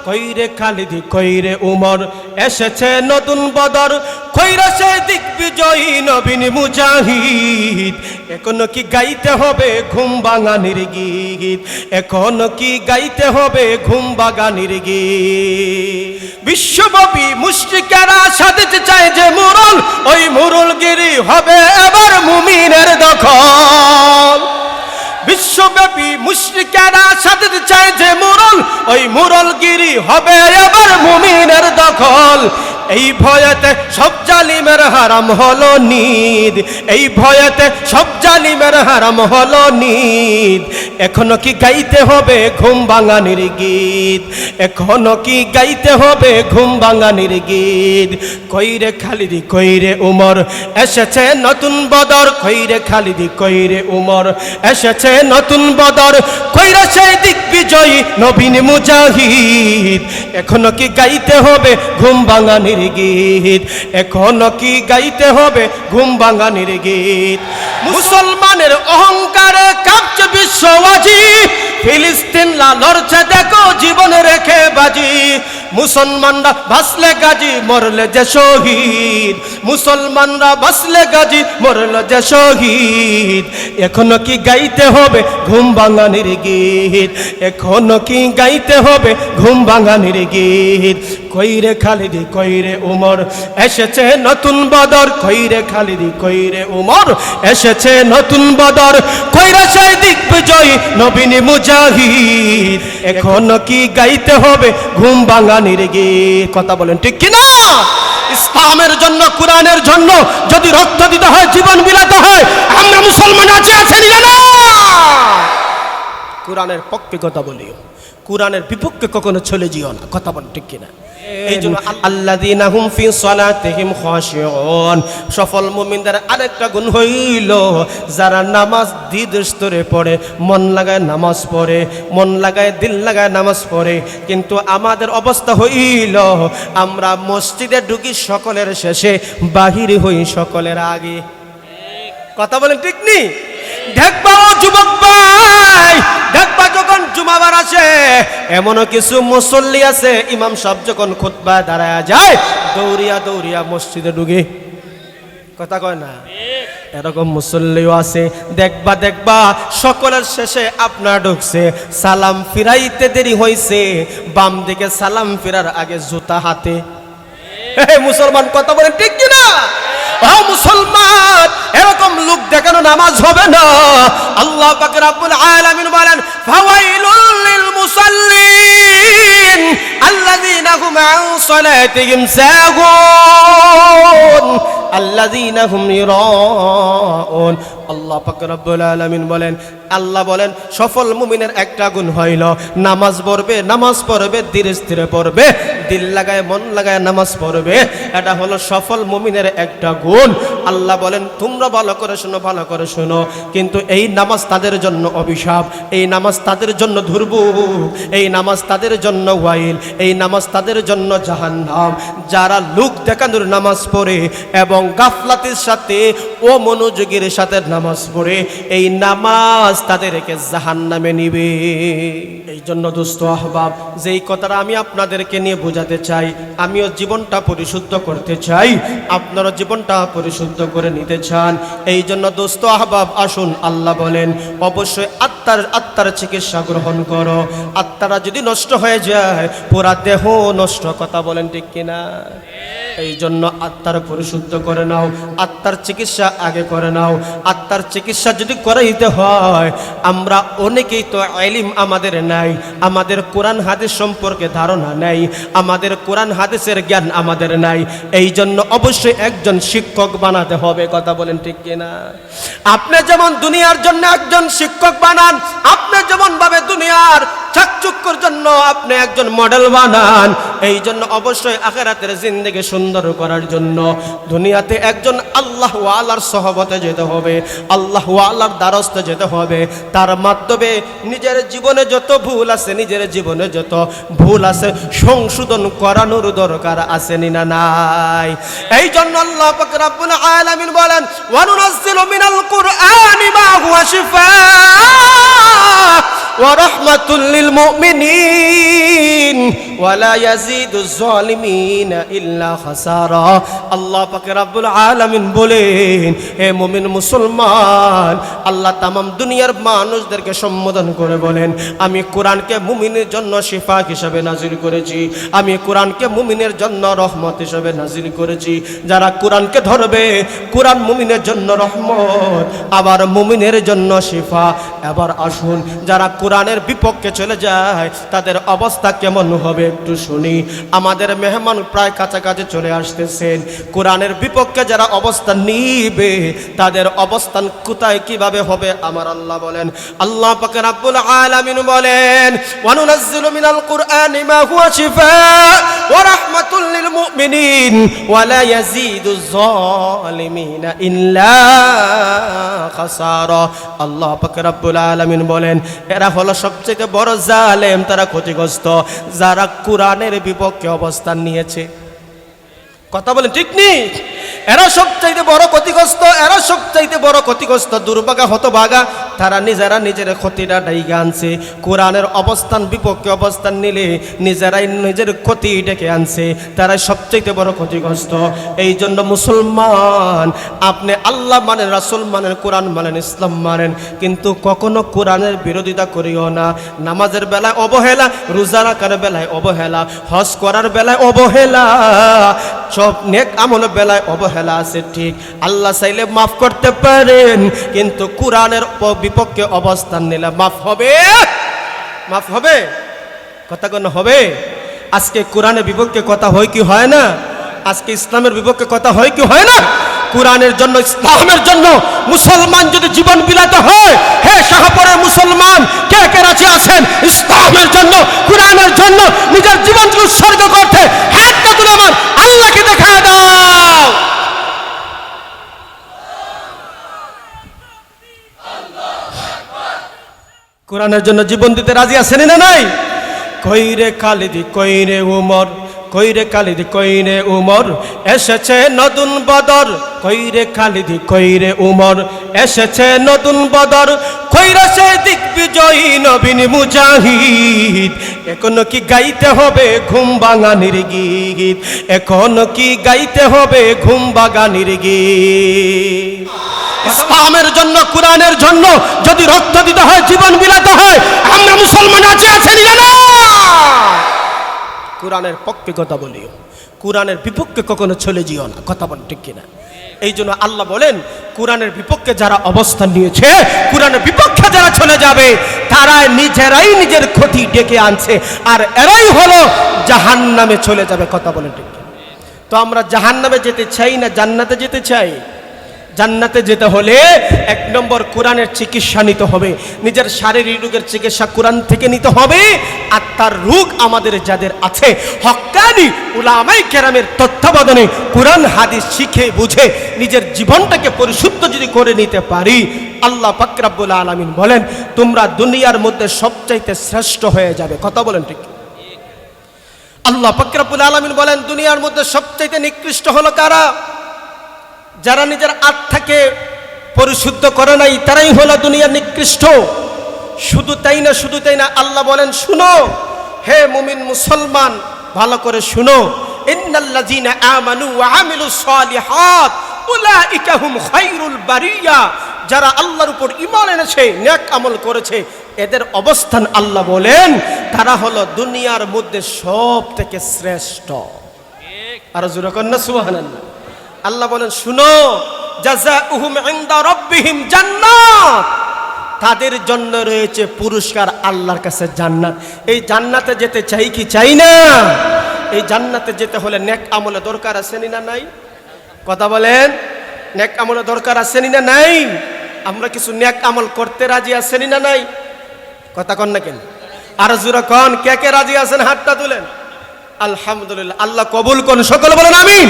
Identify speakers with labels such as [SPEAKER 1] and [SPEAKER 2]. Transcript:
[SPEAKER 1] কইরে খালিদ কইরে উমর, এসেছে নতুন বদর, কইরা সে দিগ্বিজয়ী নবীন মুজাহিদ। এখনো কি গাইতে হবে ঘুম ভাঙানির গীত, এখনো কি গাইতে হবে ঘুম ভাঙানির গীত। বিশ্বব্যাপী মুশরিকেরা সাজতে চায় যে মুরল, ওই মুরলগিরি হবে এবার মুমিনের দখল। বিশ্বব্যাপী মুশরিকেরা সাজতে চায় যে মুরল, ওই মুরলগিরি হবে এবার মুমিনের দখল। এই ভয়েতে সব জালিমের হারাম হলো নিদ, এই ভয়েতে সব জালিমের হারাম হলো নিদ। এখনো কি গাইতে হবে ঘুম ভাঙানির গীত, এখনো কি গাইতে হবে ঘুম ভাঙানির গীত। কইরে খালিদ কইরে উমর, এসেছে নতুন বদর, কইরে খালিদ কইরে উমর, এসেছে নতুন বদর, কইরা সেই দিগ্বিজয়ী নবীন মুজাহিদ। এখনো কি গাইতে হবে ঘুম ভাঙানির গীত, এখনো কি গাইতে হবে ঘুম ভাঙানির গীত। মুসলমানের অহংকারে কাঁপছে বিশ্ববাজি, ফিলিস্তিন লড়ছে দেখো জীবন রেখে বাজি। মুসলমানরা বাঁচলে গাজী, মরলে যে শহীদ, মুসলমানরা বাঁচলে গাজী, মরলে যে শহীদ। এখনো কি গাইতে হবে ঘুম ভাঙানির গীত, এখনো কি গাইতে হবে ঘুম ভাঙানির গীত। কইরে খালিদ কইরে উমর, এসেছে নতুন বদর, কইরে খালিদ কইরে উমর, এসেছে নতুন বদর, কইরা সেই দিগ্বিজয়ী নবীন মুজাহিদ। এখনো কি গাইতে হবে ঘুম ভাঙানির গীত। কথা বলেন ঠিক কিনা? ইসলামের জন্য, কোরআনের জন্য যদি রক্ত দিতে হয়, জীবন বিলাতে হয়, আমরা মুসলমান আছি না? কোরআনের পক্ষে কথা বলিও, কোরআনের বিপক্ষে কখনো চলে যেও না। কথা বলেন ঠিক কিনা? এই জন্য আল্লাযীনা হুম ফি সালাতিহিম খাশিউন, সফল মুমিনদের আরেকটা গুণ হইল যারা নামাজ দ্বিদস্তরে পড়ে, মন লাগায় নামাজ পড়ে, মন লাগায় দিল লাগায় নামাজ পড়ে। কিন্তু আমাদের অবস্থা হইল আমরা মসজিদে ঢুকি সকলের শেষে, বাহির হই সকলের আগে। কথা বলেন ঠিক নি? দেখবা যুবক ভাই, দেখবা যখন জুমাবার আসে, এমনও কিছু মুসল্লি আছে ইমাম সাহেব যখন খুতবা দাঁড়ায় যায়, দৌড়িয়া দৌড়িয়া মসজিদে ঢুকে। কথা কয় না? এরকম মুসল্লিও আছে। দেখবা দেখবা সকলের শেষে আপনার ঢুকছে, সালাম ফিরাইতে দেরি হয়েছে, বাম দিকে সালাম ফিরার আগে জুতা হাতে। মুসলমান কথা বলেন ঠিক কিনা? মুসলমান, এরকম লোক দেখানো নামাজ হবে না। আল্লাহ পাক রব্বুল আলামিন বলেন, ফাওয়াইলুল লিল মুসাল্লিন আল্লাযীনা হুম আন সালাতিহিম সাহুন আল্লাযীনা হুম ইরাউন। আল্লাহ পাক রব্বুল আলামিন বলেন, আল্লাহ বলেন সফল মুমিনের একটা গুণ হইল নামাজ পড়বে, নামাজ পড়বে ধীরে স্থিরে পড়বে, দিল লাগায় মন লাগায় নামাজ পড়বে। এটা হলো সফল মুমিনের একটা গুণ। আল্লাহ বলেন তোমরা ভালো করে শোনো, ভালো করে শোনো। কিন্তু এই নামাজ তাদের জন্য অভিশাপ, এই নামাজ তাদের জন্য দুর্ভোগ, এই নামাজ তাদের জন্য ওয়াইল, এই নামাজ তাদের জন্য জাহান্নাম। যারা লোক দেখানোর নামাজ পড়ে এবং গাফলাতের সাথে ও মনোযোগের সাথে নামাজ পড়ে, এই নামাজ তাদেরকে জাহান্নামে নিবে। এই জন্য দোস্ত আহবাব, যেই কথাটা আমি আপনাদেরকে নিয়ে বোঝাতে চাই, আমিও জীবনটা পরিশুদ্ধ করতে চাই, আপনারও জীবনটা পরিশুদ্ধ করে নিতে চান। এই জন্য দোস্ত আহবাব আসুন, আল্লাহ বলেন অবশ্যই আত্মার চিকিৎসা গ্রহণ করো। আত্মারা যদি নষ্ট হয়ে যায়, পুরা দেহ নষ্ট। কথা বলেন ঠিক কিনা? এই জন্য আত্মার পরিশুদ্ধ করে নাও, আত্মার চিকিৎসা আগে করে নাও। আত্মার চিকিৎসা যদি করাইতে হয়, আমরা অনেকেই তো ইলম আমাদের নাই, আমাদের কোরআন হাদিস সম্পর্কে ধারণা নাই, আমাদের কোরআন হাদিসের জ্ঞান আমাদের নাই। এই জন্য অবশ্যই একজন শিক্ষক বানাতে হবে। কথা বলেন ঠিক কিনা? আপনি যেমন দুনিয়ার জন্য একজন শিক্ষক বানান, আপনি যেমন ভাবে দুনিয়ার চাকচুক্যর জন্য আপনি একজন মডেল বানান, এই জন্য অবশ্যই আখিরাতের জিন্দেগি সুন্দর করার জন্য দুনিয়াতে একজন আল্লাহ ওয়ালার সহবতে যেতে হবে, আল্লাহ ওয়ালার দ্বারস্থ যেতে হবে। তার মাধ্যমে নিজের জীবনে যত ভুল আছে, নিজের জীবনে যত ভুল আছে সংশোধন করানোর দরকার আছে না নাই? এই জন্য আল্লাহ পাক রব্বুল আলামিন বলেন, ওয়া নুনাজ্জিলু মিনাল কুরআনি মা হুয়া শিফা ওয়া রাহমাতুল লিল মুমিনিন ওয়া লা ইয়াজিদুজ জালিমিনা ইল্লা খাসারা। আল্লাহ পাক রব্বুল আলামিন বলেন, হে মুমিন মুসলমান, আল্লাহ তামাম দুনিয়ার মানুষদেরকে সম্বোধন করে বলেন, আমি কোরআনকে মুমিনের জন্য শিফা হিসেবে নাজিল করেছি, আমি কোরআনকে মুমিনের জন্য রহমত হিসেবে নাজিল করেছি। যারা কোরআনকে ধরবে, কোরআন মুমিনের জন্য রহমত, আবার মুমিনের জন্য শিফা। এবার আসুন, যারা কোরআনের বিপক্ষে চলে যায় তাদের অবস্থা কেমন হবে একটু শুনি। আমাদের মেহমান প্রায় কাছাকাছি চলে আসতেছেন। কোরআনের বিপক্ষে যারা অবস্থান নিবে তাদের অবস্থান কোথায় কিভাবে হবে আমার আল্লাহ বলেন। আল্লাহ পাক রব্বুল আলামিন বলেন, ওয়া নুনাজ্জিলু মিনাল কুরআনি মা হুয়া শিফাআ ওয়া রাহমাতুল লিল মুমিনিন ওয়া লা ইয়াজিদুজ জালিমিনা ইল্লা খাসারা। আল্লাহ পাক রব্বুল আলামিন বলেন, এরা হলো সবচেয়ে বড় জালেম, তারা ক্ষতিগ্রস্ত যারা কোরআনের বিপক্ষে অবস্থান নিয়েছে। কথা বলেন ঠিক নেই? এরা সবচাইতে বড় ক্ষতিগ্রস্ত, এরা সবচাইতে বড় ক্ষতিগ্রস্ত, দুর্ভাগা হতভাগা। তারা নিজেরা নিজের ক্ষতিটা ডাইকে আনছে। কোরআনের অবস্থান বিপক্ষে অবস্থান নিলে নিজেরাই নিজের ক্ষতি ডেকে আনছে, তারা সবচাইতে বড় ক্ষতিগ্রস্ত। এই জন্য মুসলমান, আপনি আল্লাহ মানেন, রাসূল মানেন, কোরআন মানেন, ইসলাম মানেন, কিন্তু কখনো কোরআনের বিরোধিতা করিও না। নামাজের বেলায় অবহেলা, রোজা রাখার বেলায় অবহেলা, হজ করার বেলায় অবহেলা, সব নেক আমলের বেলায় অবহেলা আছে ঠিক। আল্লাহ চাইলে মাফ করতে পারেন, কিন্তু কোরআনের বিপক্ষে অবস্থান নিলে মাফ হবে? মাফ হবে? কথা কোন হবে? আজকে কোরআনের বিপক্ষে কথা হয় কি হয় না? আজকে ইসলামের বিপক্ষে কথা হয় কি হয় না? কোরআনের জন্য, ইসলামের জন্য মুসলমান যদি জীবন বিলাতে হয়, হে শাহপুরের মুসলমান, কে কে রাজি আছেন ইসলামের জন্য, কোরআনের জন্য নিজের জীবনকে উৎসর্গ করতে? হাতটা তুলে আমার আল্লাহকে দেখা দাও। কোরআনের জন্য জীবন দিতে রাজি আছেন না নাই? কইরে খালিদ কইরে উমর, কইরে খালিদ কইরে উমর, এসেছে নতুন বদর। কইরে খালিদ কইরে উমর, এসেছে নতুন বদর। কইরে সে দিগ্বিজয়ী নবীন মুজাহিদ। এখনো কি গাইতে হবে ঘুম ভাঙানির গীত? এখনো কি গাইতে হবে ঘুম ভাঙানির গীত? ইসলামের জন্য, কোরআনের জন্য যদি রক্ত দিতে হয়, জীবন বিলাতে হয়, আমরা মুসলমান আছি না? কোরআনের পক্ষে কথা বলিও, কোরআনের বিপক্ষে কখনো চলে যেও না। কথা বলেন ঠিক কিনা? এই জন্য আল্লাহ বলেন, কোরআনের বিপক্ষে যারা অবস্থান নিয়েছে, কোরআনের বিপক্ষে যারা চলে যাবে, তারা নিজেরাই নিজের ক্ষতি ডেকে আনছে, আর এরাই হলো জাহান্নামে চলে যাবে। কথা বলেন ঠিক কিনা? তো আমরা জাহান্নামে যেতে চাই না জান্নাতে যেতে চাই? জান্নাতে যেতে হলে এক নম্বর কোরআনের চিকিৎসা নিতে হবে। নিজের শারীরিক রোগের চিকিৎসা কোরআন থেকে নিতে হবে। আত্মার রোগ আমাদের যাদের আছে, হক্কানি উলামায়ে কেরামের তত্ত্বাবধানে কোরআন হাদিস শিখে বুঝে নিজের জীবনটাকে পরিশুদ্ধ যদি করে নিতে পারি, আল্লাহ পাক রব্বুল আলামিন বলেন, তোমরা দুনিয়ার মধ্যে সবচাইতে শ্রেষ্ঠ হয়ে যাবে। কথা বলেন ঠিক? আল্লাহ পাক রব্বুল আলামিন বলেন, দুনিয়ার মধ্যে সবচাইতে নিকৃষ্ট হলো কারা? যারা নিজের আত্মাকে পরিশুদ্ধ করে নাই, তারাই হলো দুনিয়ার নিকৃষ্ট। শুধু তাই না, শুধু তাই না, আল্লাহ বলেন, শুনো হে মুমিন মুসলমান, ভালো করে শুনো, ইন্নাল্লাযীনা আমানু ওয়া আমিলুস সালিহাত উলাইকা হুম খায়রুল বারিয়া। যারা আল্লাহর উপর ঈমান এনেছে, নেক আমল করেছে, এদের অবস্থান আল্লাহ বলেন তারা হলো দুনিয়ার মধ্যে সবথেকে শ্রেষ্ঠ। আর জোরে কন্না সুবহানাল্লাহ। আল্লাহ বলেন, শুনো, জাযাউহুম ইনদা রাব্বিহিম জান্নাত, তাদের জন্য রয়েছে পুরস্কার আল্লাহর কাছে জান্নাত। এই জান্নাতে যেতে চাই কি চাই না? এই জান্নাতে যেতে হলে নেক আমলে দরকার আছে না নাই? কথা বলেন, নেক আমলে দরকার আছে না নাই? আমরা কিছু নেক আমল করতে রাজি আছেন না নাই? কথা কন না কেন? আর জোরে কন, কে কে রাজি আছেন হাতটা তুলেন। আলহামদুলিল্লাহ, আল্লাহ কবুল করুন, সকলে বলেন আমিন।